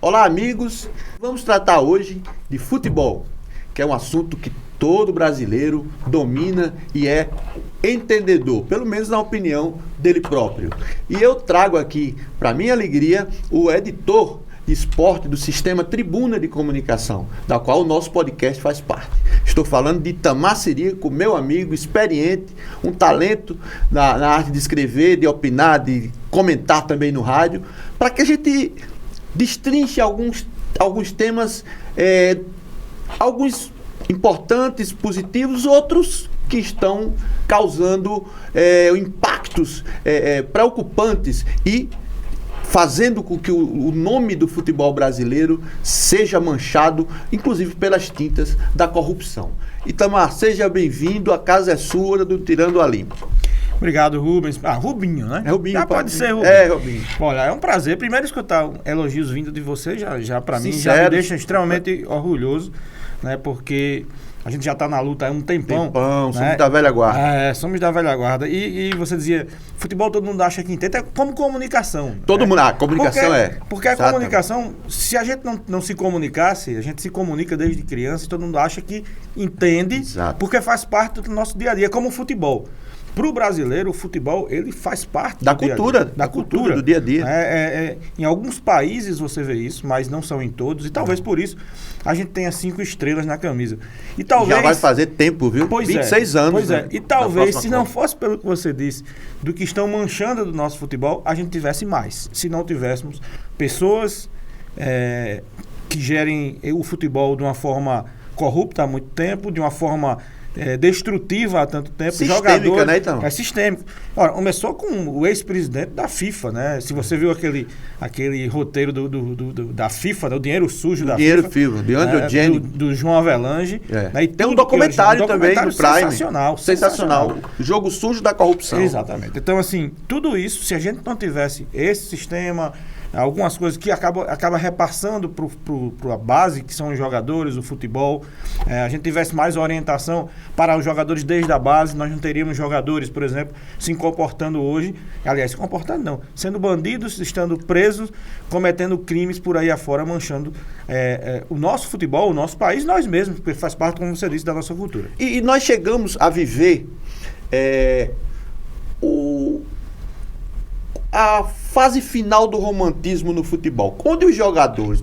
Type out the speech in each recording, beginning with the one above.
Olá, amigos. Vamos tratar hoje de futebol, que é um assunto que todo brasileiro domina e é entendedor, pelo menos na opinião dele próprio. E eu trago aqui, para minha alegria, o editor de esporte do Sistema Tribuna de Comunicação, da qual o nosso podcast faz parte. Estou falando de Itamar Sirico, meu amigo, experiente, um talento na arte de escrever, de opinar, de comentar também no rádio, para que a gente destrinche alguns temas, alguns importantes, positivos, outros que estão causando impactos preocupantes e fazendo com que o nome do futebol brasileiro seja manchado, inclusive pelas tintas da corrupção. Itamar, seja bem-vindo, a casa é sua, do Tirando a Limpo. Obrigado, Rubens. Rubinho, né? É Rubinho. Já pode ser, Rubinho. Rubinho. Olha, é um prazer. Primeiro escutar elogios vindos de você, já para mim, já me deixa extremamente orgulhoso, né? Porque a gente já está na luta há um tempão. Somos da velha guarda. Somos da velha guarda. E você dizia, futebol todo mundo acha que entende, é como comunicação. Todo mundo, a comunicação Porque a comunicação, se a gente não se comunicasse, a gente se comunica desde criança e todo mundo acha que entende, porque faz parte do nosso dia a dia, como o futebol. Para o brasileiro, o futebol, ele faz parte da cultura, do dia a dia. Em alguns países você vê isso, mas não são em todos, e talvez por isso a gente tenha 5 estrelas na camisa. E talvez, já vai fazer tempo, viu? 26 anos. Pois né? E talvez, se não fosse pelo que você disse, do que estão manchando do nosso futebol, a gente tivesse mais. Se não tivéssemos pessoas que gerem o futebol de uma forma corrupta há muito tempo, de uma forma destrutiva há tanto tempo. Sistêmica, né, então? É sistêmico. Ora, começou com o ex-presidente da FIFA, né? Se você viu aquele roteiro da FIFA, o dinheiro sujo da FIFA. Do João Avelange. Né? E tem um documentário também do Prime. Sensacional. O jogo sujo da corrupção. Exatamente. Então, assim, tudo isso, se a gente não tivesse esse sistema, algumas coisas que acaba repassando para a base, que são os jogadores, o futebol, a gente tivesse mais orientação para os jogadores desde a base, nós não teríamos jogadores, por exemplo, se comportando hoje, aliás, se comportando não, sendo bandidos, estando presos, cometendo crimes por aí afora, manchando o nosso futebol, o nosso país, nós mesmos, porque faz parte, como você disse, da nossa cultura. E nós chegamos a viver a fase final do romantismo no futebol, onde os jogadores,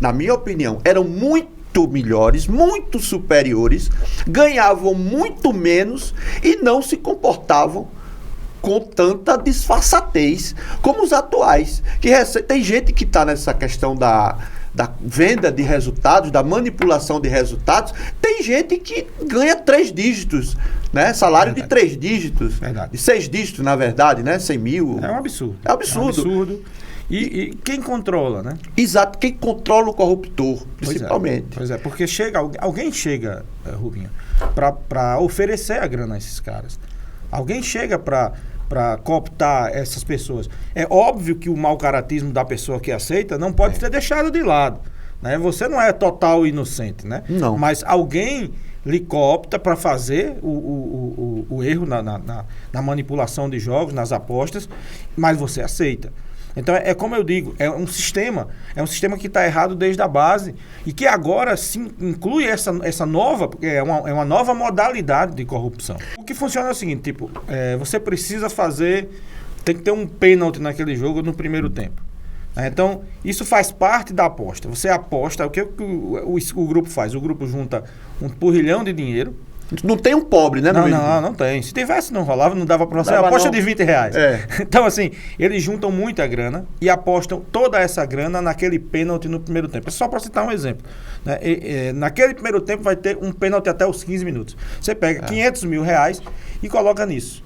na minha opinião, eram muito melhores, muito superiores, ganhavam muito menos e não se comportavam com tanta disfarçatez como os atuais. Tem gente que está nessa questão da venda de resultados, da manipulação de resultados. Tem gente que ganha 3 dígitos, né? Salário de 3 dígitos, de 6 dígitos, na verdade, né? 100 mil. É um absurdo. É um absurdo. E quem controla, né? Exato, quem controla o corruptor, principalmente. Pois é, porque alguém chega, Rubinho, para oferecer a grana a esses caras. Alguém chega para cooptar essas pessoas. É óbvio que o mau caratismo da pessoa que aceita não pode ser deixado de lado, né? Você não é total inocente, né? Não. Mas alguém lhe coopta para fazer o erro na manipulação de jogos, nas apostas, mas você aceita. Então, como eu digo, é um sistema que está errado desde a base e que agora sim inclui essa nova, porque é uma nova modalidade de corrupção. O que funciona é o seguinte, tipo, você precisa tem que ter um pênalti naquele jogo no primeiro tempo. Então, isso faz parte da aposta. Você aposta, o que o grupo faz? O grupo junta um porrilhão de dinheiro. Não tem um pobre, né? Não tem. Se tivesse, não rolava, não dava para você. Aposta de R$20. Então, assim, eles juntam muita grana e apostam toda essa grana naquele pênalti no primeiro tempo. É só para citar um exemplo. Né? Naquele primeiro tempo vai ter um pênalti até os 15 minutos. Você pega R$500 mil e coloca nisso.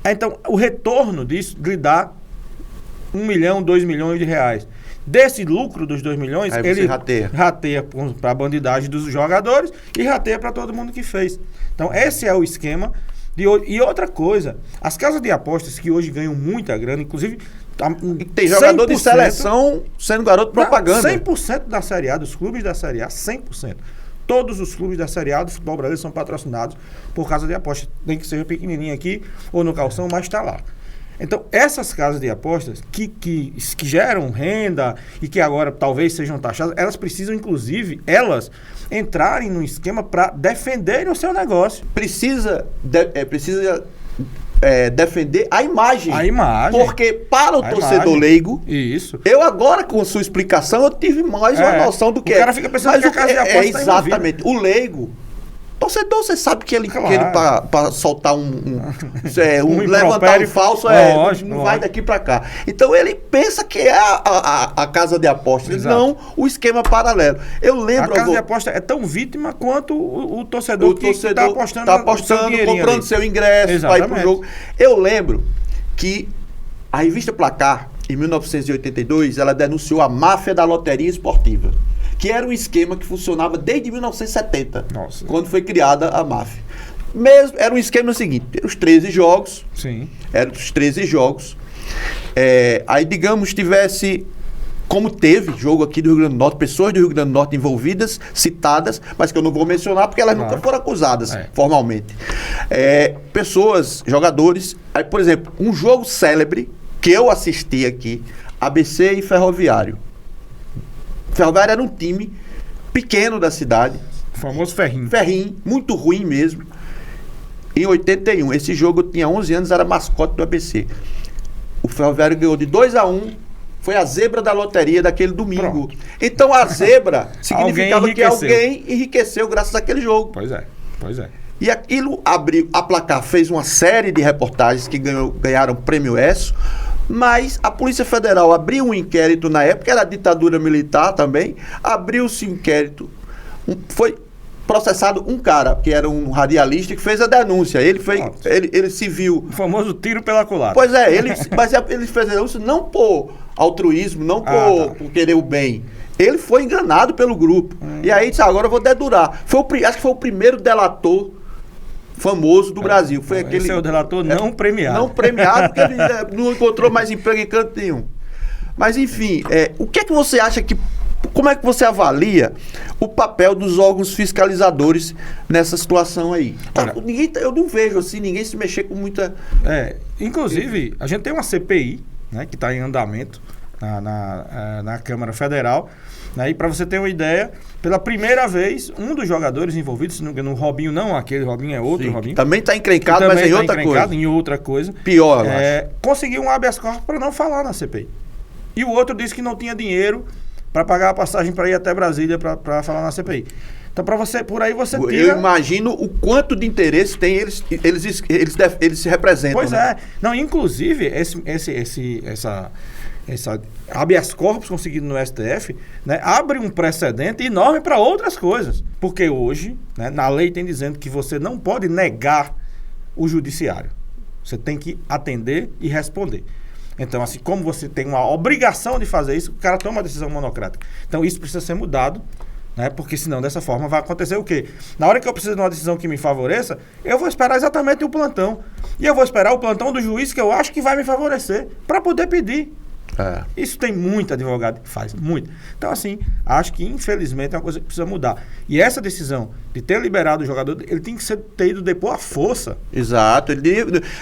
Então, o retorno disso lhe dá 1 milhão, 2 milhões de reais. Desse lucro dos 2 milhões, ele rateia para a bandidagem dos jogadores e rateia para todo mundo que fez. Então, esse é o esquema. E outra coisa, as casas de apostas que hoje ganham muita grana, inclusive... Tem jogador de seleção sendo garoto propaganda. 100% da Série A, dos clubes da Série A, 100%. Todos os clubes da Série A do futebol brasileiro são patrocinados por casa de apostas. Nem que seja pequenininho aqui ou no calção, mas está lá. Então, essas casas de apostas que geram renda e que agora talvez sejam taxadas, elas precisam, inclusive, entrarem no esquema para defenderem o seu negócio. Precisa defender a imagem. A imagem. Porque para o torcedor leigo, isso. Eu agora, com sua explicação, eu tive mais uma noção do que o cara fica pensando que a casa de aposta exatamente. O leigo, torcedor, você sabe que ele para soltar um levantar um falso, não vai daqui para cá. Então ele pensa que é a casa de apostas, não o esquema paralelo. Eu lembro. A casa de aposta é tão vítima quanto o torcedor que está apostando, comprando seu ingresso para ir pro jogo. Eu lembro que a revista Placar, em 1982, ela denunciou a máfia da loteria esportiva, que era um esquema que funcionava desde 1970, quando foi criada a máfia. Era um esquema seguinte, os 13 jogos, eram os 13 jogos, aí digamos tivesse, como teve jogo aqui do Rio Grande do Norte, pessoas do Rio Grande do Norte envolvidas, citadas, mas que eu não vou mencionar porque elas nunca foram acusadas formalmente. Pessoas, jogadores, aí por exemplo, um jogo célebre que eu assisti aqui, ABC e Ferroviário. Ferroviário era um time pequeno da cidade. O famoso Ferrinho. Ferrinho, muito ruim mesmo. Em 81, esse jogo eu tinha 11 anos, era mascote do ABC. O Ferroviário ganhou de 2-1, foi a zebra da loteria daquele domingo. Pronto. Então a zebra significava que alguém enriqueceu graças àquele jogo. Pois é. E aquilo abriu, a Placar fez uma série de reportagens que ganharam prêmio ESSO. Mas a Polícia Federal abriu um inquérito na época, era a ditadura militar também, abriu-se um inquérito, foi processado um cara, que era um radialista, que fez a denúncia. Ele se viu... O famoso tiro pela culatra. Pois é, mas ele fez a denúncia não por altruísmo, não por querer o bem. Ele foi enganado pelo grupo. E aí disse, agora eu vou dedurar. Acho que foi o primeiro delator famoso do Brasil. Foi aquele. Esse é o delator não premiado. Não premiado, porque ele não encontrou mais emprego em canto nenhum. Mas, enfim, o que é que você acha que. Como é que você avalia o papel dos órgãos fiscalizadores nessa situação aí? Olha, eu não vejo assim, ninguém se mexer com muita. Inclusive, a gente tem uma CPI, né, que está em andamento na Câmara Federal. E para você ter uma ideia, pela primeira vez, um dos jogadores envolvidos, no Robinho não, aquele Robinho é outro Robinho. Também está encrencado, mas em outra coisa. Pior, eu acho. Conseguiu um habeas corpus para não falar na CPI. E o outro disse que não tinha dinheiro para pagar a passagem para ir até Brasília para falar na CPI. Então, por aí você tira... Eu imagino o quanto de interesse tem eles se representam. Pois é. Não, inclusive, essa habeas corpus conseguido no STF, né, abre um precedente enorme para outras coisas. Porque hoje, né, na lei tem dizendo que você não pode negar o judiciário. Você tem que atender e responder. Então, assim, como você tem uma obrigação de fazer isso, o cara toma uma decisão monocrática. Então, isso precisa ser mudado, né, porque senão, dessa forma, vai acontecer o quê? Na hora que eu preciso de uma decisão que me favoreça, eu vou esperar exatamente o plantão. E eu vou esperar o plantão do juiz que eu acho que vai me favorecer, para poder pedir. Isso tem muito advogado que faz, muito. Então, assim, acho que infelizmente é uma coisa que precisa mudar. E essa decisão de ter liberado o jogador, ele tem que ter ido depor à força. Exato.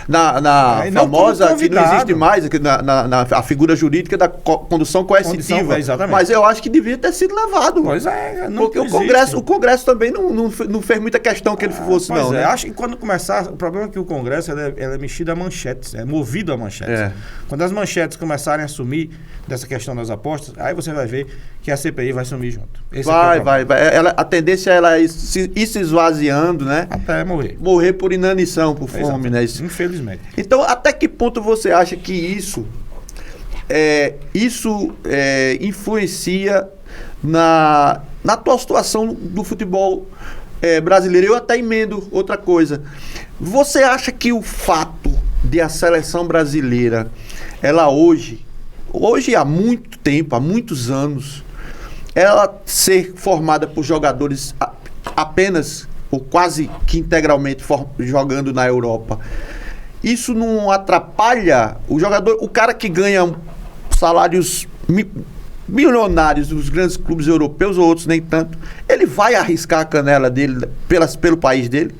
Na famosa, que não existe mais, a figura jurídica da condução coercitiva. Exatamente. Mas eu acho que devia ter sido levado. Pois é. Não porque o Congresso também não fez muita questão que ele fosse, não. Né? Acho que quando começar, o problema é que o Congresso ele é mexido a manchetes, é movido a manchetes. Quando as manchetes começarem a sumir dessa questão das apostas, aí você vai ver que a CPI vai sumir junto. Vai. A tendência é ela ir se esvaziando, né? Até morrer. Morrer por inanição, por fome, né? Infelizmente. Então, até que ponto você acha que isso influencia na atual situação do futebol brasileiro? Eu até emendo outra coisa. Você acha que o fato de a seleção brasileira, ela hoje há muito tempo, há muitos anos, ela ser formada por jogadores apenas ou quase que integralmente jogando na Europa, isso não atrapalha o jogador, o cara que ganha salários milionários dos grandes clubes europeus ou outros nem tanto, ele vai arriscar a canela dele pelo país dele?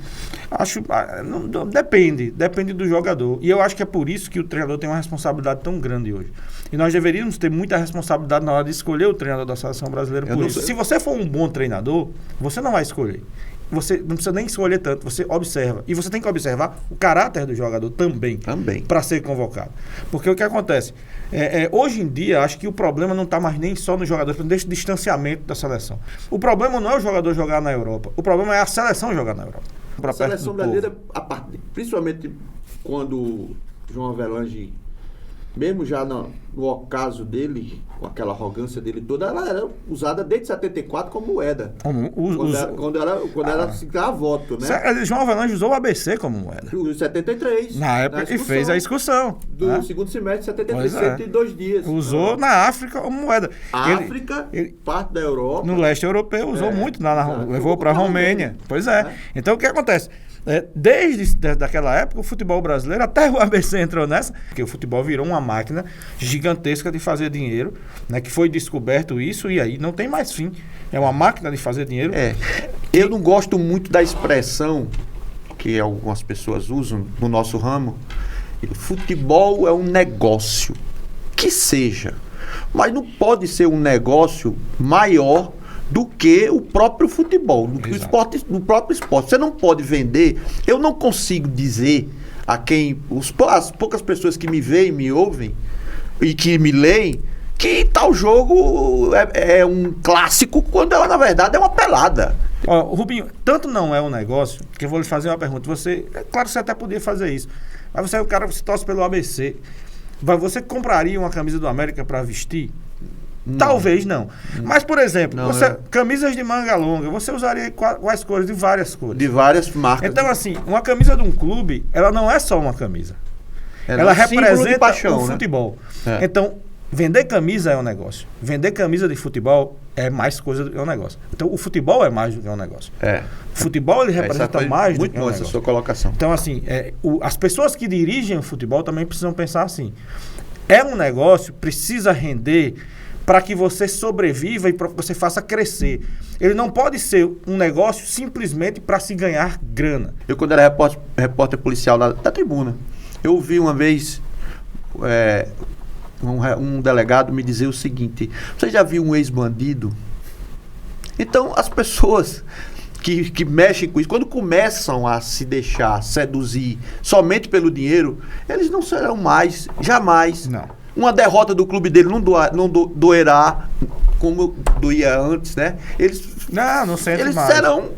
Depende do jogador. E eu acho que é por isso que o treinador tem uma responsabilidade tão grande hoje. E nós deveríamos ter muita responsabilidade na hora de escolher o treinador da seleção brasileira por isso. Se você for um bom treinador, você não vai escolher. Você não precisa nem escolher tanto, você observa. E você tem que observar o caráter do jogador também. Para ser convocado. Porque o que acontece? Hoje em dia, acho que o problema não está mais nem só no jogador, desse distanciamento da seleção. O problema não é o jogador jogar na Europa. O problema é a seleção jogar na Europa. A seleção brasileira, principalmente quando João Avelange, mesmo já no ocaso dele, com aquela arrogância dele toda, ela era usada desde 74 como moeda. Quando era se dar voto, né? João Avelange usou o ABC como moeda. Em 73. Na época que fez a excursão. Do segundo semestre de 73, 102 dias. Usou na África como moeda. África, parte da Europa. No leste europeu, usou muito. Levou para a Romênia. Pois é. Então, o que acontece? Desde daquela época, o futebol brasileiro, até o ABC entrou nessa, porque o futebol virou uma máquina gigantesca de fazer dinheiro, né, que foi descoberto isso e aí não tem mais fim. É uma máquina de fazer dinheiro. Eu não gosto muito da expressão que algumas pessoas usam no nosso ramo. Futebol é um negócio. Que seja. Mas não pode ser um negócio maior do que o próprio futebol, do próprio esporte. Você não pode vender. Eu não consigo dizer a quem, as poucas pessoas que me veem, me ouvem e que me leem, que tal jogo é um clássico, quando ela, na verdade, é uma pelada. Rubinho, tanto não é um negócio, que eu vou lhe fazer uma pergunta. Claro que você até podia fazer isso, mas você é o cara que se torce pelo ABC. Você compraria uma camisa do América para vestir? Não. Talvez não. Mas, por exemplo, camisas de manga longa, você usaria quais cores? De várias cores. De várias marcas. Então, assim, uma camisa de um clube, ela não é só uma camisa. Ela representa paixão, o futebol. Então, vender camisa é um negócio. Vender camisa de futebol é mais coisa do que um negócio. Então, o futebol é mais do que um negócio. O futebol, ele representa mais do que um negócio. Muito boa essa sua colocação. Então, assim, as pessoas que dirigem o futebol também precisam pensar assim. É um negócio, precisa render para que você sobreviva e para que você faça crescer. Ele não pode ser um negócio simplesmente para se ganhar grana. Eu, quando era repórter policial da Tribuna, eu vi uma vez um delegado me dizer o seguinte: você já viu um ex-bandido? Então, as pessoas que mexem com isso, quando começam a se deixar seduzir somente pelo dinheiro, eles não serão mais, jamais. Não. Uma derrota do clube dele não doerá como doía antes, né? Eles serão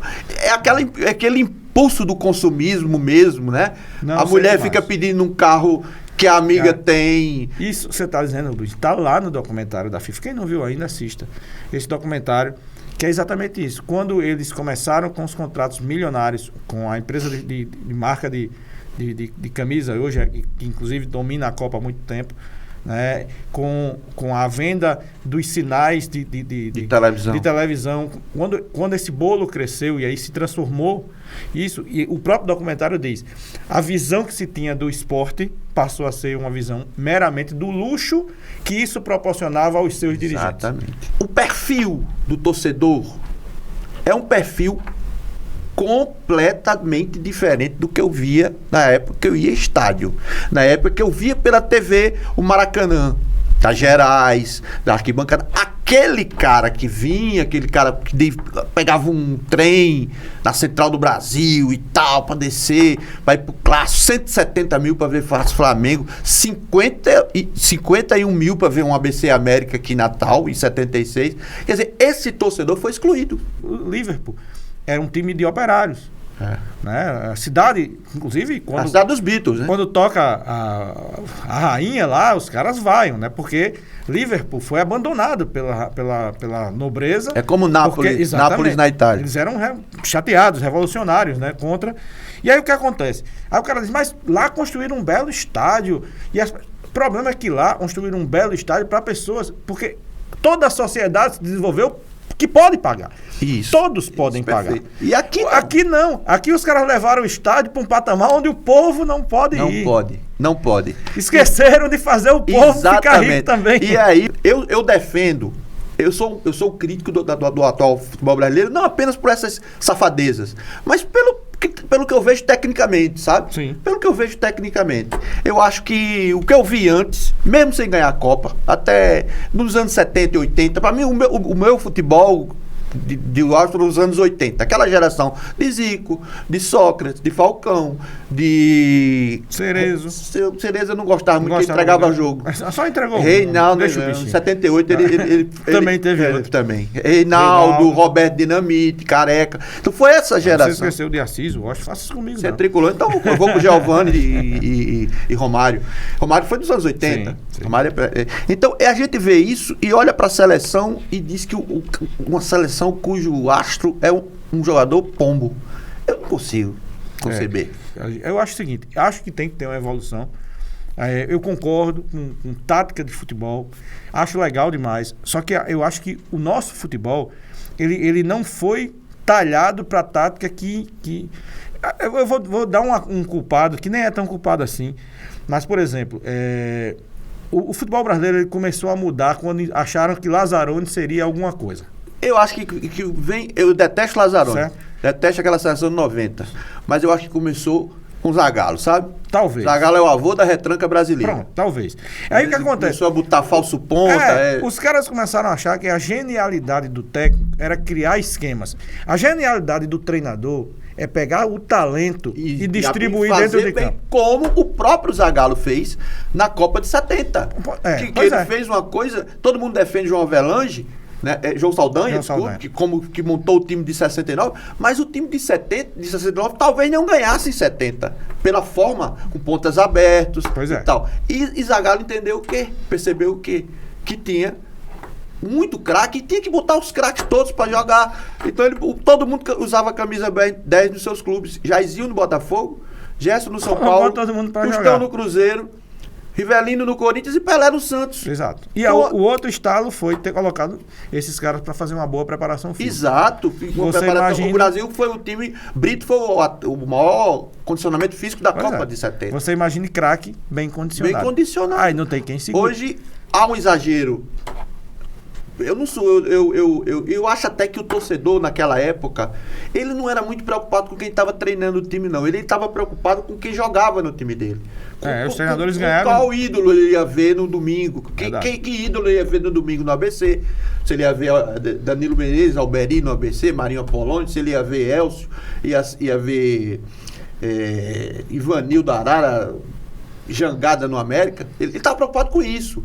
aquele impulso do consumismo mesmo, né? A mulher fica pedindo um carro que a amiga tem. Isso você está dizendo, Luiz, está lá no documentário da FIFA. Quem não viu ainda, assista. Esse documentário, que é exatamente isso. Quando eles começaram com os contratos milionários com a empresa de marca de camisa, hoje, que inclusive domina a Copa há muito tempo, né, com a venda dos sinais de televisão. Quando esse bolo cresceu e aí se transformou isso, e o próprio documentário diz, a visão que se tinha do esporte passou a ser uma visão meramente do luxo que isso proporcionava aos seus dirigentes. Exatamente. O perfil do torcedor é um perfil completamente diferente do que eu via na época que eu ia estádio. Na época que eu via pela TV o Maracanã, das Gerais, da arquibancada. Aquele cara que vinha, aquele cara que pegava um trem na Central do Brasil e tal, para descer, vai pro Clássico, 170 mil para ver Flamengo, 51 mil para ver um ABC América aqui em Natal, em 76. Quer dizer, esse torcedor foi excluído. O Liverpool era um time de operários. Né? A cidade, inclusive, a cidade dos Beatles, né? Quando toca a rainha lá, os caras vaiam, né? Porque Liverpool foi abandonado pela nobreza. É como Nápoles na Itália. Eles eram chateados, revolucionários, né? Contra. E aí o que acontece? Aí o cara diz, mas lá construíram um belo estádio. E o problema é que lá construíram um belo estádio para pessoas, porque toda a sociedade se desenvolveu que pode pagar. Isso. Todos podem pagar. E aqui não. Aqui não. Aqui os caras levaram o estádio para um patamar onde o povo não pode ir. Não pode. Esqueceram de fazer o povo ficar rico também. E aí, eu defendo, eu sou crítico do atual futebol brasileiro, não apenas por essas safadezas, mas pelo que eu vejo tecnicamente, sabe? Sim. Pelo que eu vejo tecnicamente. Eu acho que o que eu vi antes, mesmo sem ganhar a Copa, até nos anos 70 e 80, para mim o meu futebol de Astro nos anos 80, aquela geração de Zico, de Sócrates, de Falcão, de Cerezo. Cerezo eu não gostava muito, porque entregava jogo. Só entregou. Reinaldo, em 78 ele também teve outro. Também. Reinaldo, Roberto Dinamite, Careca. Então foi essa geração. Você esqueceu de Assis, eu acho, faça isso comigo. Você é tricolor, então eu vou com Giovani e Romário. Romário foi dos anos 80. Sim. Romário então a gente vê isso e olha para a seleção e diz que uma seleção cujo astro é um jogador pombo. Eu não consigo conceber. Eu acho o seguinte, acho que tem que ter uma evolução. Eu concordo com tática de futebol, acho legal demais, só que eu acho que o nosso futebol, ele não foi talhado para a tática que eu vou dar um culpado, que nem é tão culpado assim, mas, por exemplo, o futebol brasileiro ele começou a mudar quando acharam que Lazzaroni seria alguma coisa. Eu acho que vem. Eu detesto Lazzaroni. Certo. Detesto aquela seleção de 90. Mas eu acho que começou com Zagallo, sabe? Talvez. Zagallo é o avô da retranca brasileira. Pronto, talvez. Aí o que acontece? Começou a botar falso ponta. Os caras começaram a achar que a genialidade do técnico era criar esquemas. A genialidade do treinador é pegar o talento e distribuir dentro de campo. Como o próprio Zagallo fez na Copa de 70. Que ele fez uma coisa. Todo mundo defende João Avelange. Né? João Saldanha, que montou o time de 69, mas o time de 69 talvez não ganhasse em 70, pela forma, com pontas abertas e tal. E Zagallo entendeu o quê? Percebeu o quê? Que tinha muito craque e tinha que botar os craques todos para jogar. Então todo mundo usava a camisa 10 nos seus clubes. Jairzinho no Botafogo, Gerson no São Paulo, Tostão no Cruzeiro, Rivelino no Corinthians e Pelé no Santos. Exato. E então, o outro estalo foi ter colocado esses caras para fazer uma boa preparação física. Exato. O Brasil foi o time... Brito foi o maior condicionamento físico da Copa de 70. Você imagine craque bem condicionado. Bem condicionado. Aí não tem quem segure. Hoje há um exagero. Eu não sou... Eu acho até que o torcedor, naquela época, ele não era muito preocupado com quem estava treinando o time, não. Ele estava preocupado com quem jogava no time dele. Os treinadores ganharam. Qual ídolo ele ia ver no domingo? Que ídolo ele ia ver no domingo no ABC? Se ele ia ver Danilo Menezes, Alberi no ABC, Marinho Apolônio, se ele ia ver Elcio, ia ver Ivanildo Arara, Jangada no América. Ele estava preocupado com isso.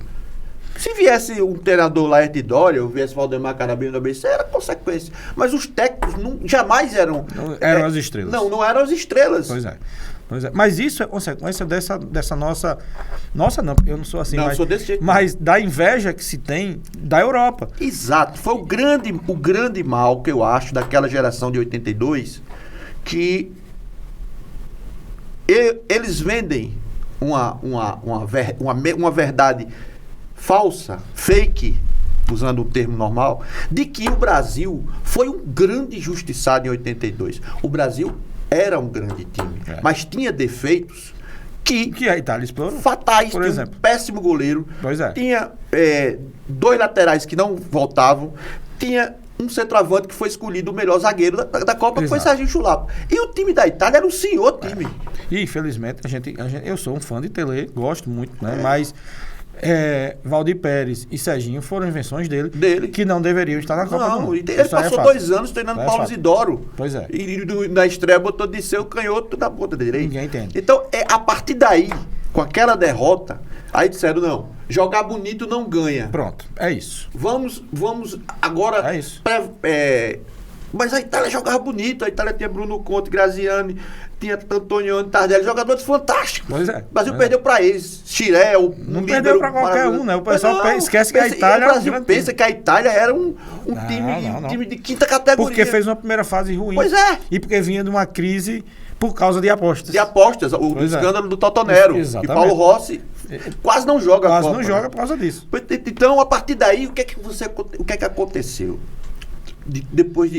Se viesse um treinador Laerte Dória, ou viesse Valdemar Carabino do ABC, era consequência. Mas os técnicos jamais eram... Não eram as estrelas. Não eram as estrelas. Pois é. Mas isso é consequência dessa nossa... Nossa, não, eu não sou assim. Não, eu sou desse jeito. Mas da inveja que se tem da Europa. Exato. Foi o grande mal que eu acho daquela geração de 82, que eles vendem uma verdade falsa, fake, usando o termo normal, de que o Brasil foi um grande injustiçado em 82. O Brasil era um grande time, mas tinha defeitos que a Itália explorou. Fatais, por exemplo. Um péssimo goleiro, tinha 2 laterais que não voltavam, tinha um centroavante que foi escolhido o melhor zagueiro da Copa, que foi Serginho Chulapa. E o time da Itália era um senhor time. E, infelizmente, eu sou um fã de Tele, gosto muito, né? Mas Valdir Pérez e Serginho foram invenções dele, que não deveriam estar na Copa do Mundo. Ele passou 2 anos treinando Paulo Isidoro. Pois é. E na estreia botou de seu canhoto na ponta direita. Ninguém entende. Então, a partir daí, com aquela derrota, aí disseram, não, jogar bonito não ganha. Pronto, é isso. Vamos agora... É isso. Mas a Itália jogava bonito, a Itália tinha Bruno Conte, Graziani, tinha Antonioni, Tardelli, jogadores fantásticos. Pois é. O Brasil perdeu para eles. Chirel, não perdeu para qualquer um, né? O pessoal esquece que a Itália... O Brasil pensa que a Itália era um time de quinta categoria. Porque fez uma primeira fase ruim. Pois é. E porque vinha de uma crise por causa de apostas. O escândalo do Totonero. Exatamente. E Paulo Rossi quase não joga. Não joga por causa disso. Então, a partir daí, o que é que aconteceu?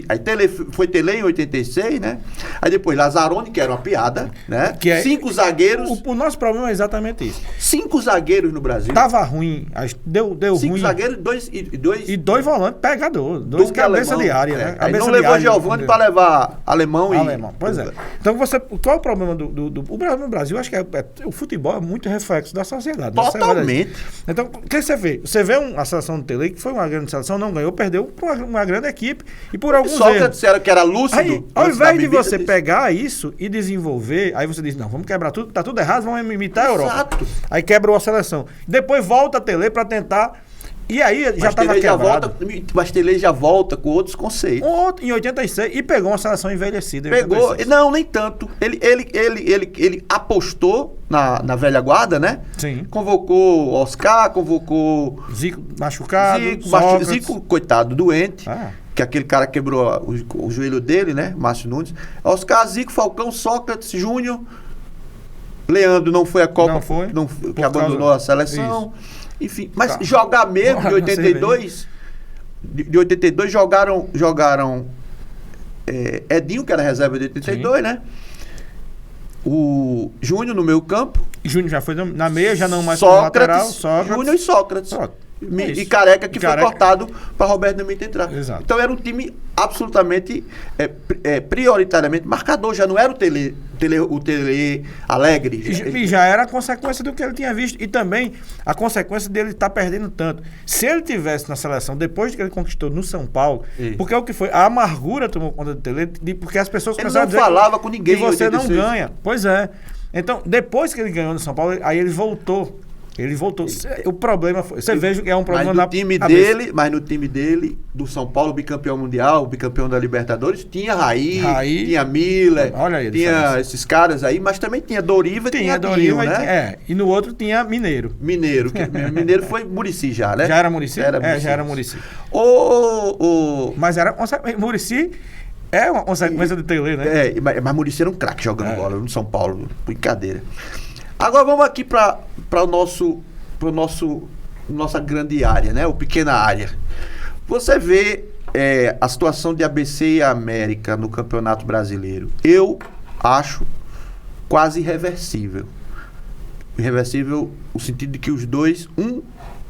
Aí foi Tele em 86, né? Aí depois Lazzaroni, que era uma piada, né? 5 zagueiros. O nosso problema é exatamente isso. 5 zagueiros no Brasil. Tava ruim, deu 5 ruim. 5 zagueiros e 2 volantes pegador, 2 cabeça de área, né? Aí não levou Giovani para levar alemão. Pois é. Então qual é o problema o problema no Brasil? Acho que o futebol é muito reflexo da sociedade. Totalmente. Então, o que você vê? Você vê a seleção do Tele, que foi uma grande seleção, não ganhou, perdeu por uma grande equipe e por alguns Só erros. disseram que era lúcido. Aí, ao invés de você pegar isso e desenvolver, aí você diz, não, vamos quebrar tudo, tá tudo errado, vamos imitar a Europa. Exato. Aí quebrou a seleção. Depois volta a Tele para tentar. E aí já estava quebrado. Mas Tele já volta com outros conceitos. Em 86 e pegou uma seleção envelhecida. Pegou, 86. Não, nem tanto. Ele apostou na velha guarda, né? Sim. Convocou Oscar, convocou Zico machucado, Zico, coitado, doente. Que aquele cara quebrou o joelho dele, né? Márcio Nunes. Oscar, Zico, Falcão, Sócrates, Júnior. Leandro não foi a Copa, que abandonou a seleção. Isso. Enfim, mas jogar mesmo de 82, de 82 jogaram Edinho, que era reserva de 82, né? O Júnior no meio campo. Júnior já foi na meia, já não mais Sócrates, Júnior e Sócrates. E Careca, que foi cortado para Roberto Dimito entrar. Exato. Então era um time absolutamente, prioritariamente marcador. Já não era o Tele alegre. E já era a consequência do que ele tinha visto. E também a consequência dele estar perdendo tanto. Se ele tivesse na seleção, depois de que ele conquistou no São Paulo, porque é o que foi, a amargura tomou conta do Tele, porque as pessoas começaram a dizer falava com ninguém que você não ganha. Pois é. Então, depois que ele ganhou no São Paulo, aí ele voltou. O problema foi. Você veja que é um problema Mas no time dele, do São Paulo, bicampeão mundial, bicampeão da Libertadores, tinha Raí, tinha Miller, tinha esses caras aí, mas também tinha Doriva e tinha Dinho, né? E no outro tinha Mineiro. Mineiro foi Muricy já, né? Já era Muricy? Já era Muricy. Mas era Muricy. É uma consequência do Tele, né? Mas Muricy era um craque jogando bola no São Paulo, brincadeira. Agora vamos aqui para nossa grande área, né? O pequena área. Você vê a situação de ABC e América no Campeonato Brasileiro. Eu acho quase irreversível. Irreversível no sentido de que os dois,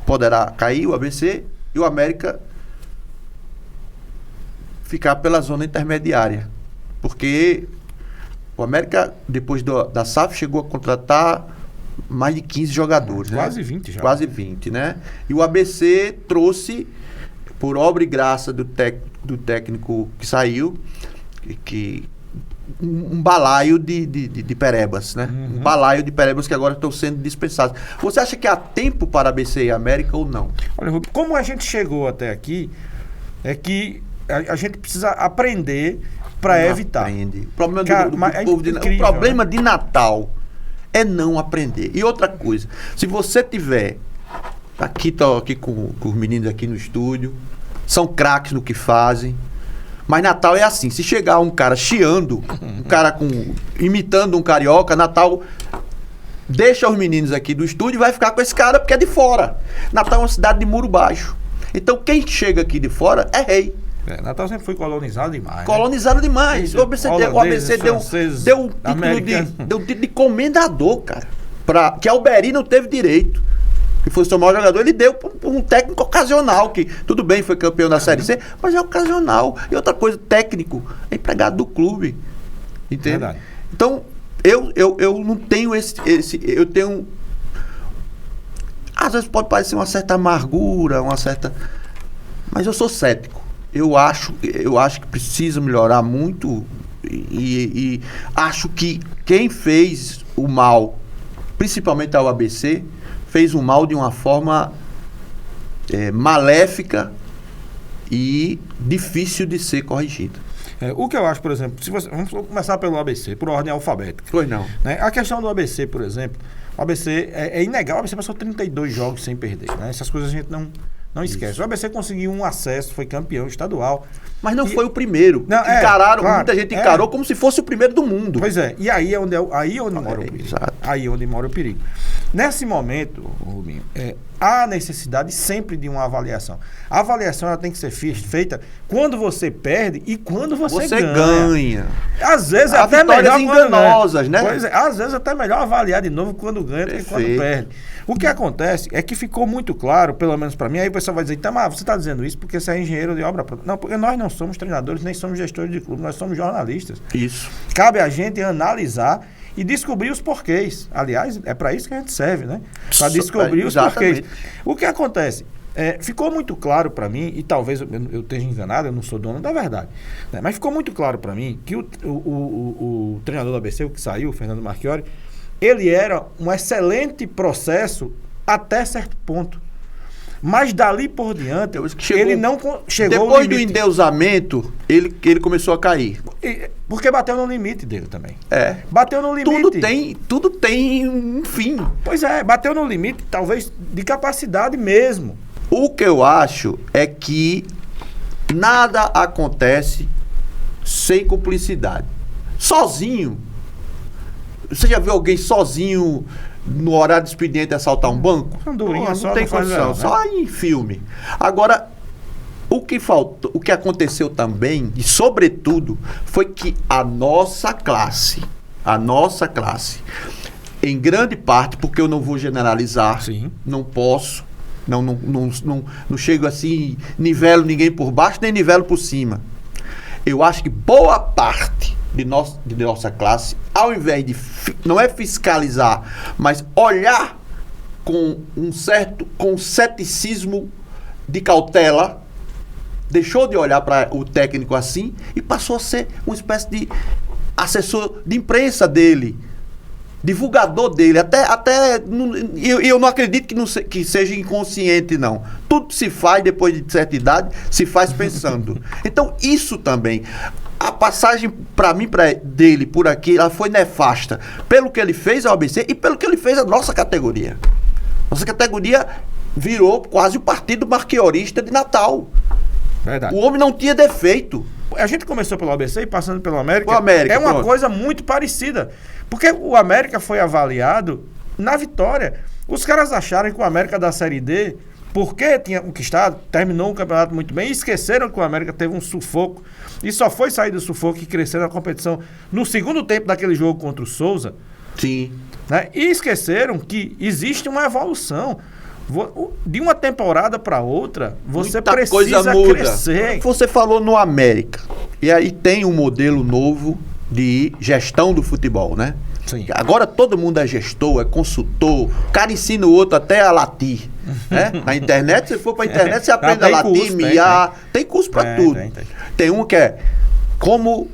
poderá cair, o ABC, e o América ficar pela zona intermediária. Porque o América, depois da SAF, chegou a contratar mais de 15 jogadores. Quase 20 já. Quase 20, né? E o ABC trouxe, por obra e graça do técnico que saiu, um balaio de perebas, né? Um balaio de perebas que agora estão sendo dispensados. Você acha que há tempo para ABC e América ou não? Olha, Rubio, como a gente chegou até aqui, é que a gente precisa aprender para evitar. O problema de Natal é não aprender. E outra coisa, se você tiver tô aqui com os meninos aqui no estúdio, são craques no que fazem, mas Natal é assim, se chegar um cara chiando, um cara imitando um carioca, Natal deixa os meninos aqui do estúdio e vai ficar com esse cara porque é de fora. Natal é uma cidade de muro baixo. Então quem chega aqui de fora é rei. Natal sempre foi colonizado demais. Colonizado demais. O ABC deu um título de comendador, cara. Que Alberi não teve direito. Que fosse o maior jogador, ele deu para um técnico ocasional, que tudo bem, foi campeão da Série C, mas é ocasional. E outra coisa, técnico, é empregado do clube. Entende? Verdade. Então, eu não tenho eu tenho. Às vezes pode parecer uma certa amargura, mas eu sou cético. Eu acho que precisa melhorar muito e acho que quem fez o mal, principalmente ao ABC, fez o mal de uma forma maléfica e difícil de ser corrigida. O que eu acho, por exemplo, vamos começar pelo ABC, por ordem alfabética. Pois não. Né? A questão do ABC, por exemplo, o ABC é inegável, o ABC passou 32 jogos sem perder. Né? Essas coisas a gente não esquece. Isso. O ABC conseguiu um acesso, foi campeão estadual. Mas não foi o primeiro. Não, muita gente encarou como se fosse o primeiro do mundo. Pois é. E aí é onde mora o perigo. Exato. Aí é onde mora o perigo. Nesse momento, Rubinho, há necessidade sempre de uma avaliação. A avaliação ela tem que ser feita quando você perde e quando você ganha. Às vezes é até melhor enganosas, né? Pois é, às vezes é até melhor avaliar de novo quando ganha do que quando perde. O que acontece é que ficou muito claro, pelo menos para mim, aí o pessoal vai dizer, você está dizendo isso porque você é engenheiro de obra pronta. Não, porque nós não somos treinadores, nem somos gestores de clube, nós somos jornalistas. Isso. Cabe a gente analisar e descobrir os porquês. Aliás, é para isso que a gente serve, né? Para descobrir os porquês. O que acontece? Ficou muito claro para mim, e talvez eu esteja enganado, eu não sou dono da verdade, né? Mas ficou muito claro para mim que o treinador do ABC, o que saiu, o Fernando Marchiori, ele era um excelente processo até certo ponto. Mas dali por diante, ele não chegou ao depois do endeusamento, ele começou a cair. Porque bateu no limite dele também. Bateu no limite. Tudo tem um fim. Pois é, bateu no limite, talvez, de capacidade mesmo. O que eu acho é que nada acontece sem cumplicidade. Sozinho. Você já viu alguém sozinho no horário de expediente assaltar um banco? Não tem condição, só em filme. Agora, o que aconteceu também, e sobretudo, foi que a nossa classe, em grande parte, porque eu não vou generalizar, sim, não posso, não chego assim, nivelo ninguém por baixo, nem nivelo por cima. Eu acho que boa parte de nossa classe, ao invés de não é fiscalizar, mas olhar com um ceticismo de cautela, deixou de olhar para o técnico assim e passou a ser uma espécie de assessor de imprensa dele, divulgador dele, eu não acredito que seja inconsciente, não. Tudo se faz depois de certa idade, se faz pensando. Então, isso também. A passagem, para mim, dele por aqui, ela foi nefasta pelo que ele fez ao ABC e pelo que ele fez à nossa categoria. Nossa categoria virou quase o partido marquiorista de Natal. Verdade. O homem não tinha defeito. A gente começou pelo ABC e passando pelo América. O América, é uma coisa muito parecida. Porque o América foi avaliado na vitória. Os caras acharam que o América da Série D, porque tinha conquistado, terminou o campeonato muito bem, e esqueceram que o América teve um sufoco. E só foi sair do sufoco e crescer na competição no segundo tempo daquele jogo contra o Souza. Sim. Né? E esqueceram que existe uma evolução. De uma temporada para outra, você muita precisa crescer. Você falou no América. E aí tem um modelo novo de gestão do futebol, né? Sim. Agora todo mundo é gestor, é consultor. O cara ensina o outro até a latir. Né? Na internet, se for pra internet, você aprende a latir, miar. Tem curso pra tudo. Tem um que é como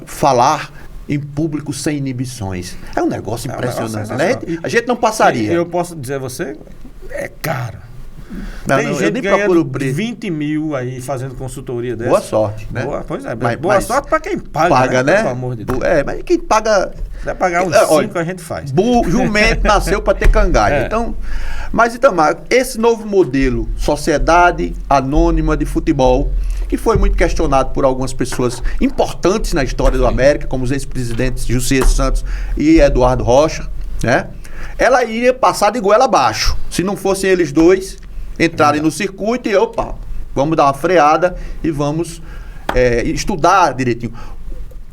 falar em público sem inibições. É um negócio impressionante, né? A gente não passaria. Eu posso dizer a você, é caro. Tem gente ganhando 20 mil aí fazendo consultoria dessa. Boa sorte, né? Pois é, boa sorte para quem paga, né? Pelo amor de Deus. Mas quem paga... Se vai pagar uns 5 a gente faz. Jumento nasceu para ter cangalho. Então, esse novo modelo, sociedade anônima de futebol, que foi muito questionado por algumas pessoas importantes na história do América, como os ex-presidentes Josias Santos e Eduardo Rocha, né? Ela iria passar de goela abaixo, se não fossem eles dois entrarem no circuito e, vamos dar uma freada e vamos estudar direitinho.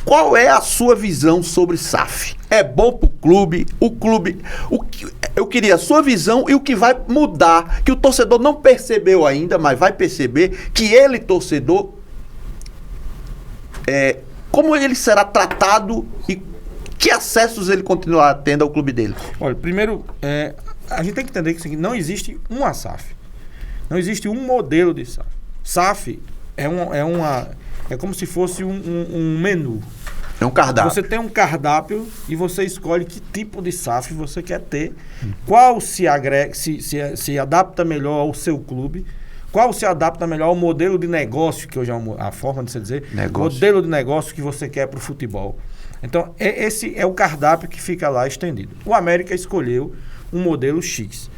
Qual é a sua visão sobre SAF? É bom pro clube? Eu queria a sua visão e o que vai mudar, que o torcedor não percebeu ainda, mas vai perceber que ele, torcedor, como ele será tratado e que acessos ele continuará tendo ao clube dele. Olha, primeiro, a gente tem que entender que não existe uma SAF. Não existe um modelo de SAF. SAF é como se fosse um menu. É um cardápio. Você tem um cardápio e você escolhe que tipo de SAF você quer ter, qual se agrega, se adapta melhor ao seu clube, qual se adapta melhor ao modelo de negócio, que hoje é a forma de se dizer, modelo de negócio que você quer para o futebol. Então, esse é o cardápio que fica lá estendido. O América escolheu um modelo X,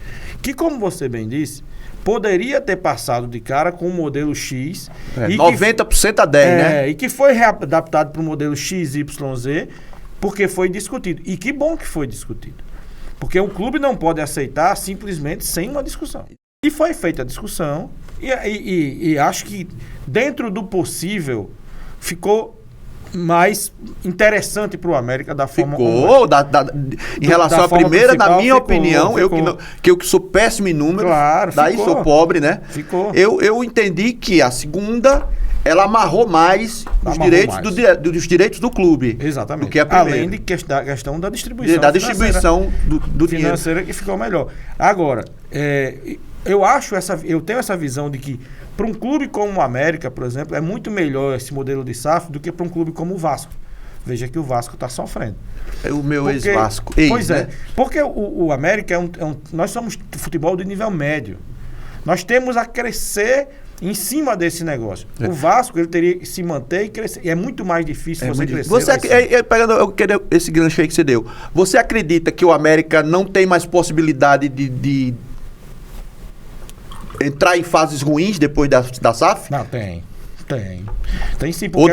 que, como você bem disse, poderia ter passado de cara com o modelo X. 90% a 10%, né? E que foi readaptado para o modelo XYZ, porque foi discutido. E que bom que foi discutido. Porque um clube não pode aceitar simplesmente sem uma discussão. E foi feita a discussão, e acho que dentro do possível ficou mais interessante para o América da forma como... Em relação à primeira, na minha opinião, eu que sou péssimo em números, daí sou pobre, né? Eu entendi que a segunda, ela amarrou mais dos direitos do clube. Exatamente. Do que a primeira. Além de questão da distribuição. Da distribuição do dinheiro. Financeira que ficou melhor. Agora, eu tenho essa visão de que para um clube como o América, por exemplo, é muito melhor esse modelo de SAF do que para um clube como o Vasco. Veja que o Vasco está sofrendo. É o meu ex-Vasco. Pois é. Porque o América nós somos futebol de nível médio. Nós temos a crescer em cima desse negócio. O Vasco, ele teria que se manter e crescer. E é muito mais difícil você crescer. Pegando esse gancho aí que você deu, você acredita que o América não tem mais possibilidade de entrar em fases ruins depois da SAF? Não, tem. Tem sim, porque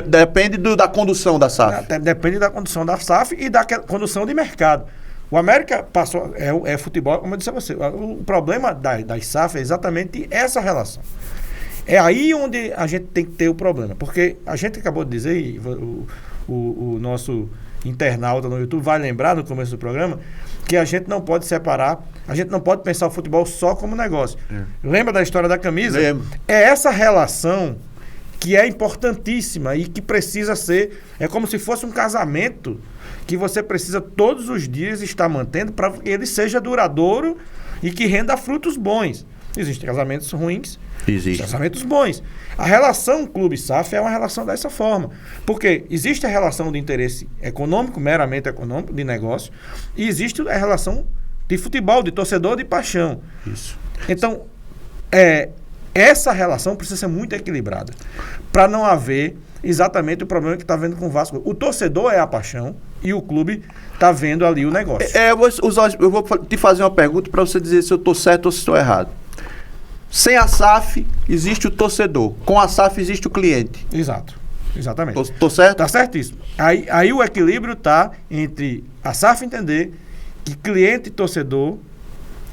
depende da condução da SAF? Depende da condução da SAF e da condução de mercado. O América passou, futebol, como eu disse a você, o problema das SAF é exatamente essa relação. É aí onde a gente tem que ter o problema, porque a gente acabou de dizer, e o nosso internauta no YouTube vai lembrar no começo do programa, que a gente não pode separar, a gente não pode pensar o futebol só como negócio. Lembra da história da camisa? Lembro. É essa relação que é importantíssima e que precisa ser, é como se fosse um casamento que você precisa todos os dias estar mantendo para que ele seja duradouro e que renda frutos bons. Existem casamentos ruins, existem casamentos bons. A relação clube-SAF é uma relação dessa forma. Porque existe a relação de interesse econômico, meramente econômico, de negócio, e existe a relação de futebol, de torcedor, de paixão. Isso. Então, essa relação precisa ser muito equilibrada para não haver exatamente o problema que está vendo com o Vasco. O torcedor é a paixão e o clube está vendo ali o negócio. Eu vou te fazer uma pergunta para você dizer se eu estou certo ou se estou errado. Sem a SAF existe o torcedor, com a SAF existe o cliente. Exatamente. Estou certo? Está certíssimo. Aí o equilíbrio está entre a SAF entender que cliente e torcedor,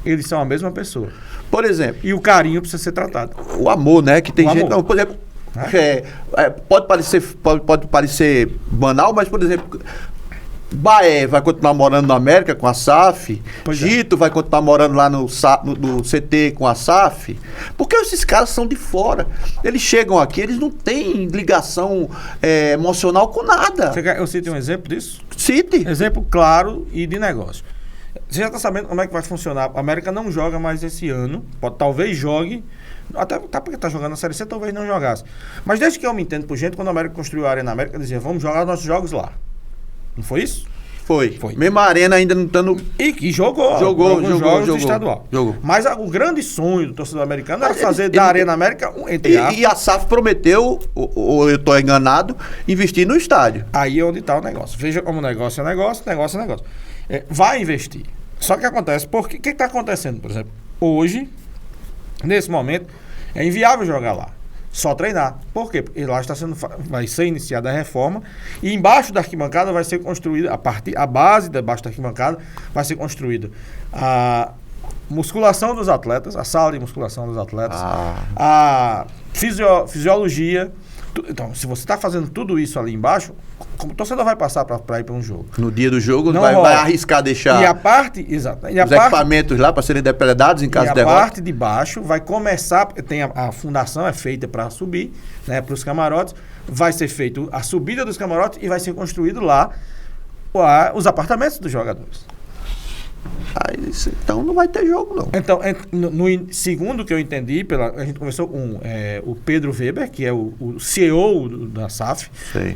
eles são a mesma pessoa. Por exemplo. E o carinho precisa ser tratado. O amor, né? Que tem gente... Não, por exemplo, pode parecer banal, mas, por exemplo, Baé vai continuar morando na América com a SAF, Gito vai continuar morando lá no CT com a SAF, porque esses caras são de fora. Eles chegam aqui, eles não têm ligação emocional com nada. Eu cito um exemplo disso? Cite. Exemplo claro e de negócio. Você já está sabendo como é que vai funcionar. A América não joga mais esse ano. Talvez jogue. Até porque está jogando na Série C, talvez não jogasse. Mas desde que eu me entendo por gente, quando a América construiu a Arena América, dizia, vamos jogar nossos jogos lá. Não foi isso? Foi. Mesmo a Arena ainda não estando... E jogou. Jogou do estadual. Mas o grande sonho do torcedor americano era fazer da Arena América e a SAF prometeu, ou eu estou enganado, investir no estádio. Aí é onde está o negócio. Veja como negócio é negócio. Vai investir. Só que acontece, o que está acontecendo, por exemplo? Hoje, nesse momento, é inviável jogar lá. Só treinar. Por quê? Porque lá vai ser iniciada a reforma e embaixo da arquibancada vai ser construída, a base debaixo da arquibancada vai ser construída a musculação dos atletas, a sala de musculação dos atletas, a fisiologia. Então, se você está fazendo tudo isso ali embaixo, como torcedor vai passar para ir para um jogo? No dia do jogo vai arriscar deixar os equipamentos lá para serem depredados em caso de derrota? E a parte de baixo vai começar, a fundação é feita para subir, né, para os camarotes, vai ser feita a subida dos camarotes e vai ser construído lá os apartamentos dos jogadores. Então não vai ter jogo, não. Então, segundo que eu entendi, a gente conversou com o Pedro Weber, que é o CEO da SAF,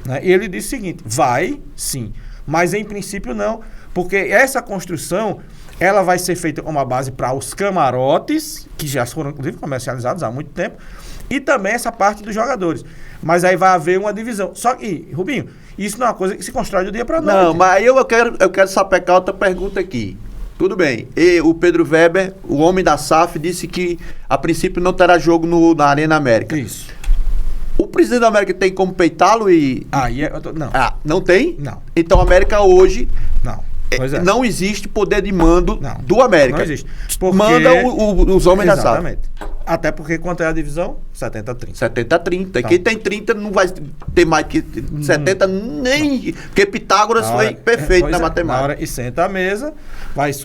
né, e ele disse o seguinte, vai sim, mas em princípio não, porque essa construção ela vai ser feita como uma base para os camarotes, que já foram inclusive comercializados há muito tempo, e também essa parte dos jogadores. Mas aí vai haver uma divisão. Só que, Rubinho, isso não é uma coisa que se constrói do dia para a noite. Não, mas eu quero sapecar outra pergunta aqui. Tudo bem. E o Pedro Weber, o homem da SAF, disse que a princípio não terá jogo na Arena América. Isso. O presidente da América tem como peitá-lo e... Não. Não tem? Não. Então a América hoje... Não. não existe poder de mando do América. Não existe. Porque... Manda os homens da SAF. Exatamente. Até porque quanto é a divisão? 70-30. 70-30. Então, quem tem 30 não vai ter mais que 70 nem... Porque Pitágoras foi perfeito na matemática. Na hora, e senta a mesa,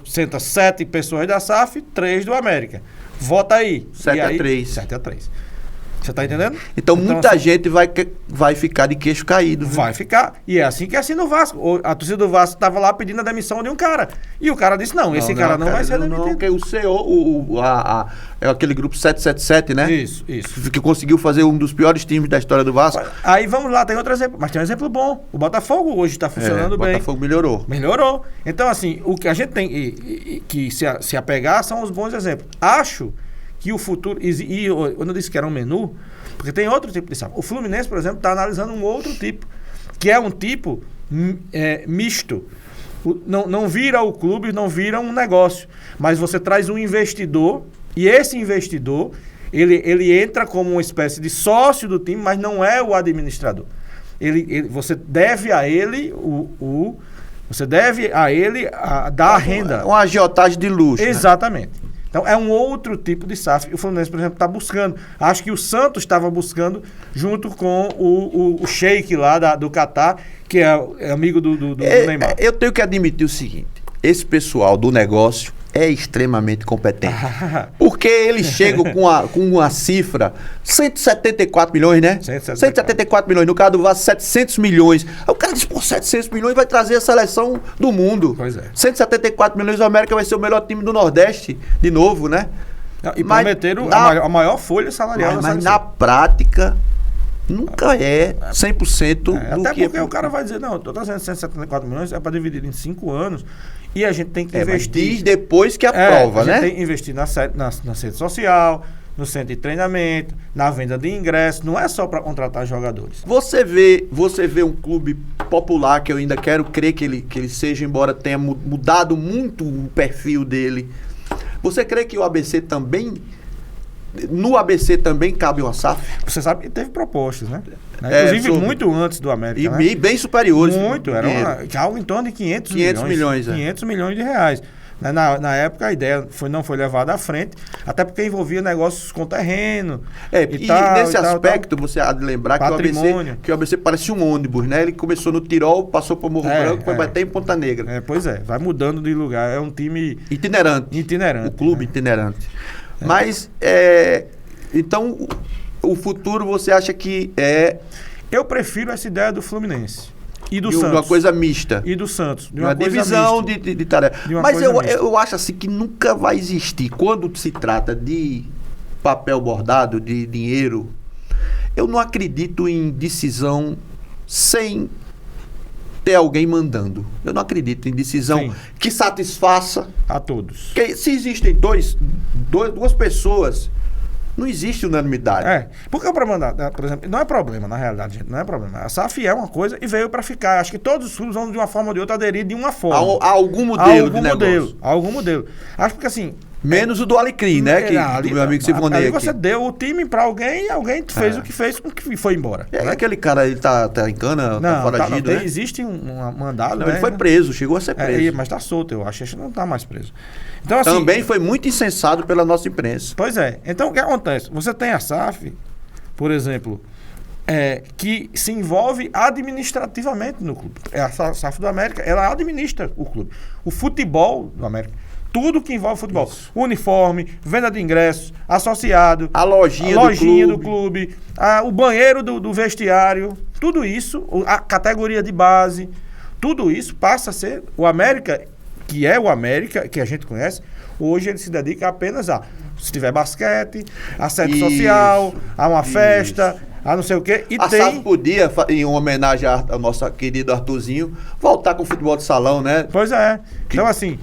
senta 7 pessoas da SAF, 3 do América. Vota aí. 7-3. 7-3. Você tá entendendo? Então muita gente vai ficar de queixo caído. Vai ficar. E é assim que é assim no Vasco. A torcida do Vasco estava lá pedindo a demissão de um cara. E o cara disse, esse cara não vai ser demitido. Não, porque o CEO, é aquele grupo 777, né? Isso. Que conseguiu fazer um dos piores times da história do Vasco. Aí vamos lá, tem outro exemplo. Mas tem um exemplo bom. O Botafogo hoje está funcionando bem. O Botafogo melhorou. Então, assim, o que a gente tem que se apegar são os bons exemplos. Acho que o futuro... E eu não disse que era um menu, porque tem outro tipo de SAF. O Fluminense, por exemplo, está analisando um outro tipo, que é um tipo misto. Não vira o clube, não vira um negócio, mas você traz um investidor, e esse investidor, ele entra como uma espécie de sócio do time, mas não é o administrador. Você deve a ele dar a renda. Uma agiotagem de luxo. Exatamente. Né? Então, é um outro tipo de SAF. O Fluminense, por exemplo, está buscando. Acho que o Santos estava buscando, junto com o Sheik lá do Catar, que é amigo do Neymar. Eu tenho que admitir o seguinte: esse pessoal do negócio é extremamente competente. Porque eles chegam com uma cifra, 174 milhões, né? 174 milhões. No caso do Vasco, 700 milhões. Aí o cara diz, 700 milhões vai trazer a seleção do mundo. Pois é. 174 milhões, o América vai ser o melhor time do Nordeste, de novo, né? E prometeram a maior folha salarial. Mas na prática... Nunca é 100% do até que... porque o cara vai dizer, eu estou trazendo 174 milhões, é para dividir em 5 anos, e a gente tem que investir... Mas diz depois que aprova, né? A gente tem que investir na rede social, no centro de treinamento, na venda de ingressos, não é só para contratar jogadores. Você vê um clube popular, que eu ainda quero crer que ele seja, embora tenha mudado muito o perfil dele. Você crê que o ABC também... No ABC também cabe uma SAF? Você sabe que teve propostas, né? Inclusive muito antes do América. E bem superiores. Muito, era algo em torno de 500 milhões. 500 milhões de reais. Na época a ideia não foi levada à frente, até porque envolvia negócios com terreno. Nesse aspecto, você há de lembrar que o ABC parecia um ônibus, né? Ele começou no Tirol, passou para o Morro Branco, foi bater em Ponta Negra. Pois é, vai mudando de lugar. É um time itinerante. O clube itinerante. Mas, então, o futuro você acha que é... Eu prefiro essa ideia do Fluminense e do Santos. De uma coisa mista. E do Santos. De uma divisão de tarefa. Mas eu acho assim que nunca vai existir, quando se trata de papel bordado, de dinheiro, eu não acredito em decisão sem ter alguém mandando. Eu não acredito em decisão que satisfaça a todos. Porque se existem duas pessoas, não existe unanimidade. Porque o problema, por exemplo, não é problema, na realidade, gente, não é problema. A SAF é uma coisa e veio para ficar. Acho que todos os clubes vão, de uma forma ou de outra, aderir de uma forma. A algum modelo de negócio. Algum modelo. Acho que assim... Menos o do Alecrim, né? Do meu amigo Sivonei aqui. Você deu o time pra alguém e alguém fez o que fez e foi embora. Aquele cara, ele tá em cana, tá foragido, né? Existe um mandado, ele foi preso, chegou a ser preso. Mas tá solto, eu acho. Ele não tá mais preso. Então, assim, também foi muito insensado pela nossa imprensa. Pois é. Então, o que acontece? Você tem a SAF, por exemplo, que se envolve administrativamente no clube. A SAF do América, ela administra o clube. O futebol do América, tudo que envolve futebol. Isso. Uniforme, venda de ingressos, associado. A lojinha do clube. O banheiro do vestiário. Tudo isso, a categoria de base. Tudo isso passa a ser o América, que é o América, que a gente conhece. Hoje ele se dedica apenas se tiver basquete, a sede social, a uma festa, a não sei o quê. E SAF podia, em homenagem ao nosso querido Arthurzinho, voltar com o futebol de salão, né? Pois é. Então, assim...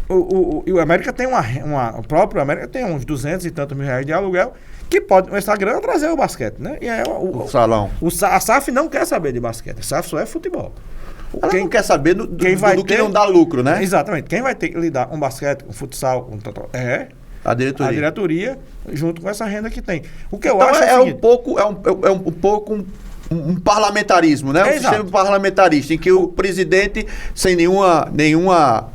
O América tem o próprio América tem uns 200 e tantos mil reais de aluguel que pode no Instagram trazer o basquete, né? E o salão. A SAF não quer saber de basquete, a SAF só é futebol. Ela não quer saber do que não dá lucro, né? Exatamente. Quem vai ter que lidar com basquete, com futsal, a diretoria junto com essa renda que tem. O que eu então acho é um pouco um parlamentarismo, né? Um sistema parlamentarista, em que o presidente, sem nenhuma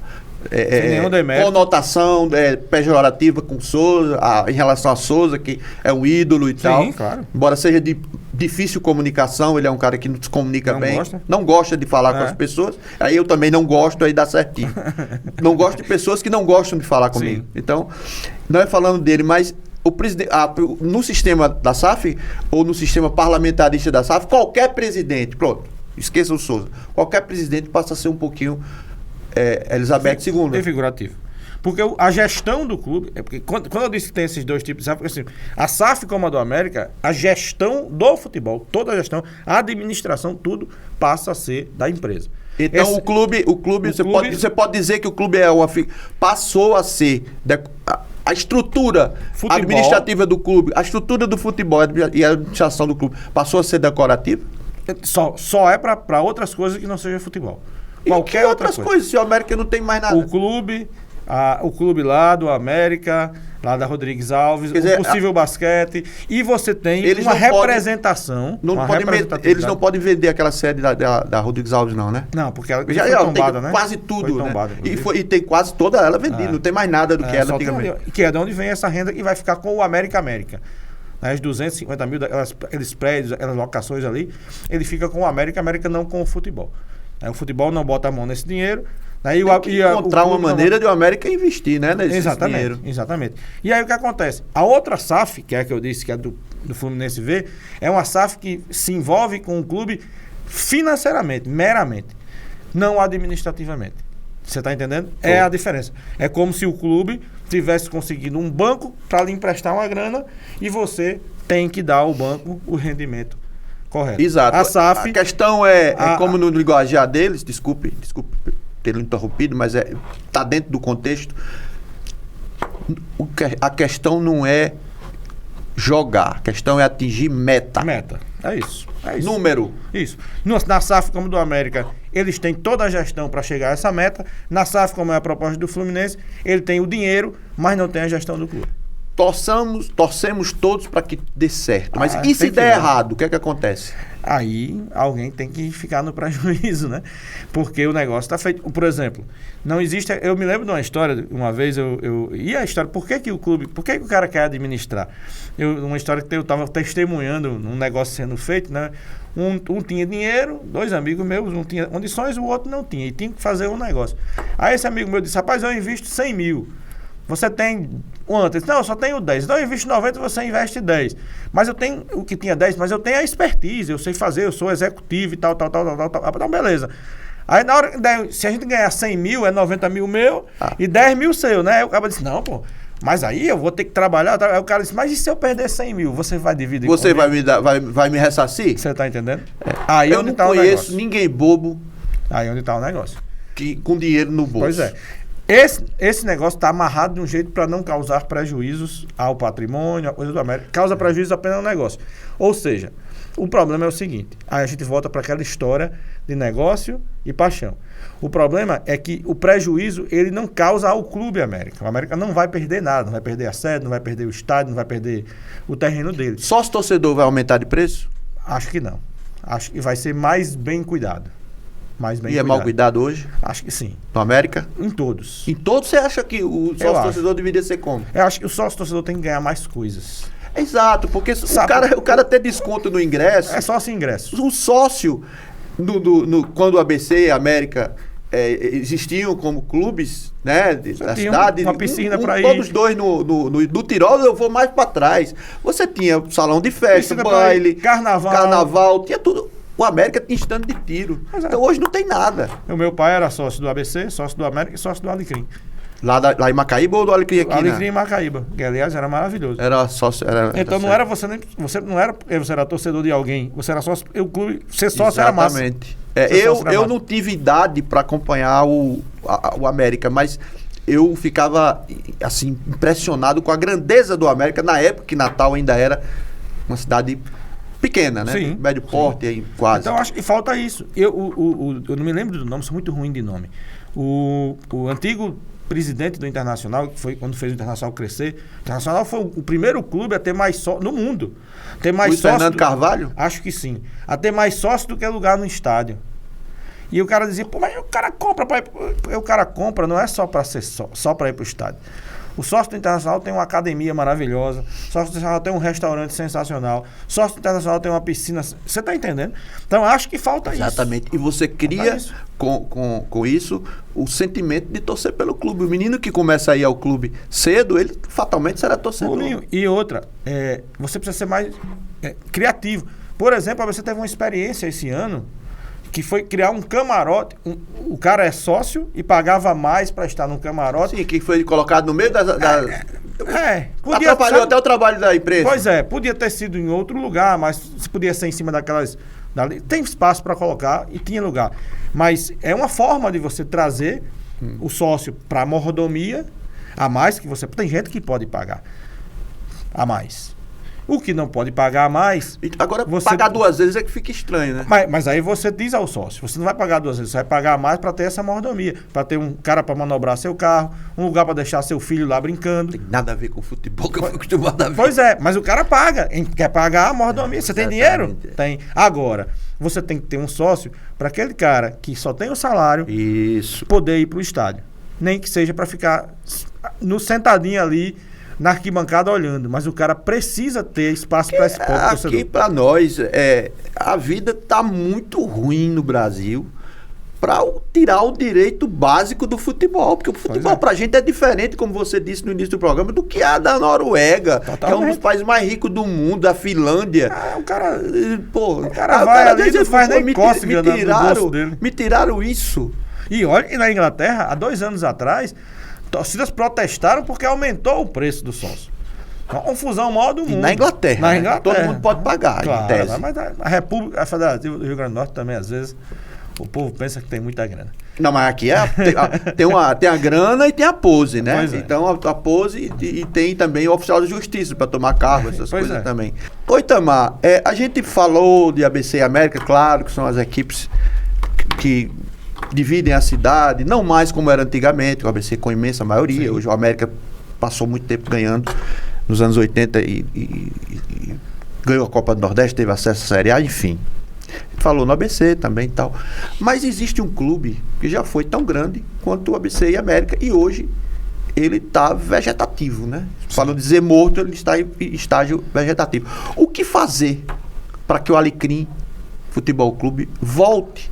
conotação pejorativa com Souza, em relação a Souza, que é um ídolo e tal. Claro. Embora seja de difícil comunicação, ele é um cara que não se comunica bem. Não gosta de falar com as pessoas. Aí eu também não gosto, aí dá certinho. Não gosto de pessoas que não gostam de falar comigo. Sim. Então, não é falando dele, mas o presidente, no sistema da SAF, ou no sistema parlamentarista da SAF, qualquer presidente, pronto, esqueça o Souza, qualquer presidente passa a ser um pouquinho Elizabeth II. É figurativo. Porque a gestão do clube, porque quando eu disse que tem esses dois tipos de SAF, porque assim, a SAF como a do América, a gestão do futebol, toda a gestão, a administração, tudo passa a ser da empresa. Então o clube você pode dizer que o clube passou a ser a estrutura administrativa do clube, a estrutura do futebol e a administração do clube passou a ser decorativa? Só é para outras coisas que não seja futebol. Qualquer outras coisas, se o América não tem mais nada. O clube lá do América, lá da Rodrigues Alves, o possível basquete, e você tem uma representação. Eles não podem vender aquela sede da Rodrigues Alves, não, né? Não, porque ela já foi tombada, né? Quase tudo, tombada, né? E tem quase toda ela vendida, não tem mais nada do que era antigamente. Que é de onde vem essa renda que vai ficar com o América. As 250 mil, aqueles prédios, aquelas locações ali, ele fica com o América não com o futebol. O futebol não bota a mão nesse dinheiro. Aí tem que encontrar uma maneira de o América investir, né? Nesse dinheiro. Exatamente. E aí o que acontece? A outra SAF, que é a que eu disse, que é do Fluminense V, é uma SAF que se envolve com o clube financeiramente, meramente, não administrativamente. Você está entendendo? É a diferença. É como se o clube tivesse conseguido um banco para lhe emprestar uma grana e você tem que dar ao banco o rendimento correto. Exato. A questão é como no linguajar deles, desculpe ter interrompido, mas está dentro do contexto. A questão não é jogar, a questão é atingir meta. É isso. Número. Isso. Na SAF como do América, eles têm toda a gestão para chegar a essa meta. Na SAF, como é a proposta do Fluminense, ele tem o dinheiro, mas não tem a gestão do clube. Torcemos todos para que dê certo. Mas e se der errado, o que é que acontece? Aí alguém tem que ficar no prejuízo, né? Porque o negócio está feito. Por exemplo, não existe. Eu me lembro de uma história, uma vez e a história, por que o cara quer administrar? Uma história que eu estava testemunhando um negócio sendo feito, né? Um tinha dinheiro, dois amigos meus, um tinha condições, o outro não tinha, e tinha que fazer um negócio. Aí esse amigo meu disse: rapaz, eu invisto 100 mil. Você tem quanto? Não, eu só tenho 10. Então eu invisto 90, você investe 10. Mas eu tenho o que tinha 10, mas eu tenho a expertise, eu sei fazer, eu sou executivo e tal. Então, beleza. Aí na hora, se a gente ganhar 100 mil, é 90 mil meu e 10 mil seu, né? Aí o cara disse: não, pô, mas aí eu vou ter que trabalhar. Aí o cara disse: mas e se eu perder 100 mil? Você vai dividir comigo? Você vai me ressarcir? Você tá entendendo? Aí eu não conheço ninguém bobo. Aí onde tá o negócio. Com dinheiro no bolso. Pois é. Esse negócio está amarrado de um jeito para não causar prejuízos ao patrimônio, a coisa do América. Causa prejuízo apenas no negócio. Ou seja, o problema é o seguinte: aí a gente volta para aquela história de negócio e paixão. O problema é que o prejuízo ele não causa ao Clube América. O América não vai perder nada, não vai perder a sede, não vai perder o estádio, não vai perder o terreno dele. Sócio torcedor vai aumentar de preço? Acho que não. Acho que vai ser mais bem cuidado. É mal cuidado hoje? Acho que sim. No América? Em todos. Em todos você acha que o sócio-torcedor deveria ser como? Eu acho que o sócio-torcedor tem que ganhar mais coisas. Exato, porque o cara ter desconto no ingresso... É sócio ingresso. O sócio, quando o ABC e a América existiam como clubes, né, da cidade... Uma piscina para ir. Todos dois no Tirol, eu vou mais para trás. Você tinha salão de festa, baile... Carnaval, tinha tudo... O América tinha stand de tiro. Então hoje não tem nada. O meu pai era sócio do ABC, sócio do América e sócio do Alecrim. Lá em Macaíba ou do Alecrim aqui? Alecrim em Macaíba, que aliás era maravilhoso. Era sócio. Então não era você não era você era torcedor de alguém, você era sócio. O clube, ser sócio era massa. Exatamente. Eu não tive idade para acompanhar o América, mas eu ficava assim impressionado com a grandeza do América na época que Natal ainda era uma cidade pequena, né? Sim, médio porte, aí, quase. Então acho que falta isso. Eu não me lembro do nome, sou muito ruim de nome. O antigo presidente do Internacional, que foi quando fez o Internacional crescer. O Internacional foi o primeiro clube a ter mais sócio no mundo. Ter mais sócio. Fernando Carvalho? Acho que sim. A ter mais sócio do que lugar no estádio. E o cara dizia, pô, mas o cara compra o cara compra, não é só para ser só para ir para o estádio. O sócio do Internacional tem uma academia maravilhosa, o sócio do Internacional tem um restaurante sensacional, o sócio do Internacional tem uma piscina. Você está entendendo? Então, acho que falta isso. Exatamente. E você cria com isso o sentimento de torcer pelo clube. O menino que começa a ir ao clube cedo, ele fatalmente será torcedor. E outra, você precisa ser mais criativo. Por exemplo, você teve uma experiência esse ano que foi criar um camarote. O cara é sócio e pagava mais para estar num camarote. Sim, que foi colocado no meio podia, atrapalhou até o trabalho da empresa. Pois é, podia ter sido em outro lugar, mas podia ser em cima daquelas... Tem espaço para colocar e tinha lugar. Mas é uma forma de você trazer o sócio para a mordomia a mais, que você... Tem gente que pode pagar a mais. O que não pode pagar mais... Agora, pagar 2 vezes é que fica estranho, né? Mas aí você diz ao sócio, você não vai pagar 2 vezes, você vai pagar mais para ter essa mordomia, para ter um cara para manobrar seu carro, um lugar para deixar seu filho lá brincando. Tem nada a ver com futebol que eu fui acostumado a ver. Pois é, mas o cara paga, quer pagar a mordomia. Você tem dinheiro? Tem. Agora, você tem que ter um sócio para aquele cara que só tem o salário poder ir para o estádio. Nem que seja para ficar sentadinho ali na arquibancada olhando, mas o cara precisa ter espaço para esse povo torcedor. Aqui para nós, a vida tá muito ruim no Brasil para tirar o direito básico do futebol, porque o futebol pra gente é diferente, como você disse no início do programa, do que a da Noruega, que é um dos países mais ricos do mundo, a Finlândia. O cara vai ali e faz nem cócega no bolso dele. Me tiraram isso. E olha, na Inglaterra, há 2 anos atrás, torcidas protestaram porque aumentou o preço do sócio. Uma confusão maior do mundo. Na Inglaterra. Todo mundo pode pagar, claro, em tese. Mas a República Federativa do Rio Grande do Norte também, às vezes, o povo pensa que tem muita grana. Não, mas aqui tem a grana e tem a pose, né? Pois é. Então a pose e tem também o oficial de justiça para tomar cargo, essas coisas também. Ô, Itamar, a gente falou de ABC e América, claro, que são as equipes que dividem a cidade, não mais como era antigamente, o ABC com imensa maioria. Sim. Hoje o América passou muito tempo ganhando nos anos 80 e ganhou a Copa do Nordeste, teve acesso à Série A, enfim. Falou no ABC também e tal. Mas existe um clube que já foi tão grande quanto o ABC e a América e hoje ele está vegetativo, né? Para não dizer morto, ele está em estágio vegetativo. O que fazer para que o Alecrim Futebol Clube volte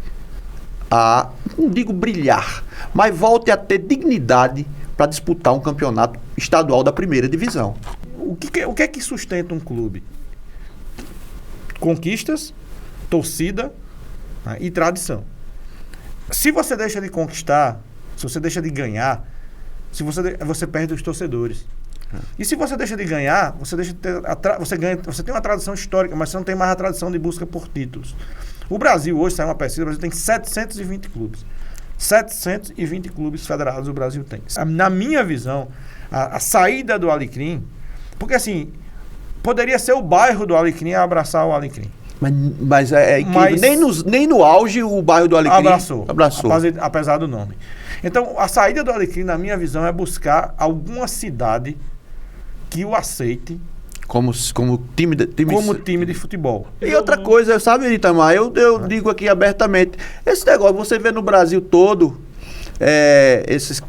a, não digo brilhar, mas volte a ter dignidade para disputar um campeonato estadual da primeira divisão? O que é que sustenta um clube? Conquistas, torcida, né, e tradição. Se você deixa de conquistar, se você deixa de ganhar, você perde os torcedores. E se você deixa de ganhar, você deixa de ter você tem uma tradição histórica, mas você não tem mais a tradição de busca por títulos. O Brasil hoje, saiu uma pesquisa, o Brasil tem 720 clubes. 720 clubes federados o Brasil tem. Na minha visão, a saída do Alecrim, porque assim, poderia ser o bairro do Alecrim a abraçar o Alecrim. Mas nem no auge o bairro do Alecrim abraçou. Apesar do nome. Então, a saída do Alecrim, na minha visão, é buscar alguma cidade que o aceite como time de futebol. E outra coisa, sabe, Itamar, eu digo aqui abertamente, esse negócio, você vê no Brasil todo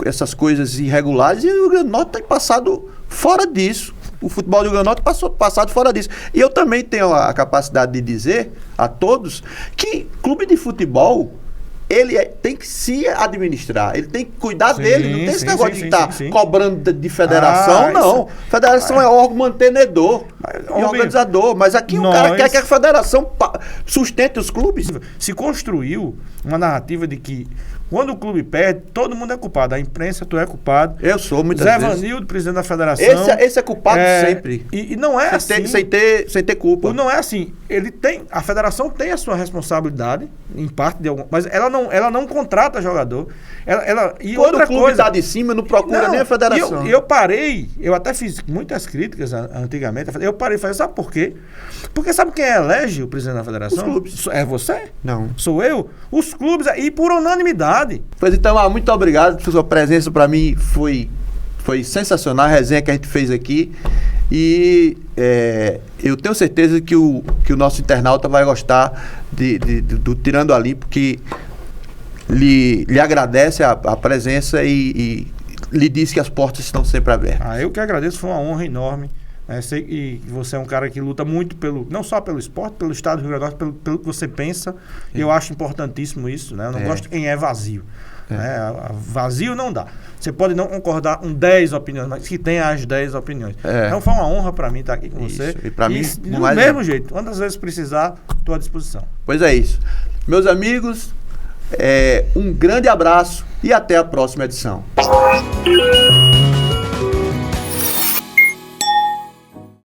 essas coisas irregulares, e o Rio Grande do Norte tem passado fora disso. O futebol do Rio Grande do Norte passado fora disso. E eu também tenho a capacidade de dizer a todos que clube de futebol, ele tem que se administrar, ele tem que cuidar dele, não tem esse negócio de estar cobrando de federação, não. Federação é órgão mantenedor e organizador, mas aqui o cara quer que a federação sustente os clubes. Se construiu uma narrativa de que quando o clube perde, todo mundo é culpado. A imprensa, tu é culpado. Eu sou, muitas vezes. Zé Vanildo, presidente da federação. Esse é culpado sempre. E não é assim. Sem ter culpa. Não é assim. A federação tem a sua responsabilidade, em parte de algum, mas ela não contrata jogador. E quando outra o clube está de cima, não procura nem a federação. Eu até fiz muitas críticas antigamente. Eu parei e falei, sabe por quê? Porque sabe quem elege o presidente da federação? Os clubes. É você? Não. Sou eu? Os clubes, e por unanimidade. verdade. Pois então, muito obrigado por sua presença. Para mim foi sensacional a resenha que a gente fez aqui. E eu tenho certeza que o nosso internauta vai gostar do Tirando a Limpo, que lhe agradece a presença e lhe diz que as portas estão sempre abertas. Eu que agradeço, foi uma honra enorme. Sei que você é um cara que luta muito não só pelo esporte, pelo estado do Rio Grande do Norte, pelo que você pensa. E eu acho importantíssimo isso, né? Eu não gosto de quem é vazio. Vazio não dá. Você pode não concordar com 10 opiniões, mas que tenha as 10 opiniões. Então foi uma honra para mim estar aqui com você. E para mim, do mesmo jeito, quantas vezes precisar, estou à disposição. Pois é isso. Meus amigos, um grande abraço e até a próxima edição.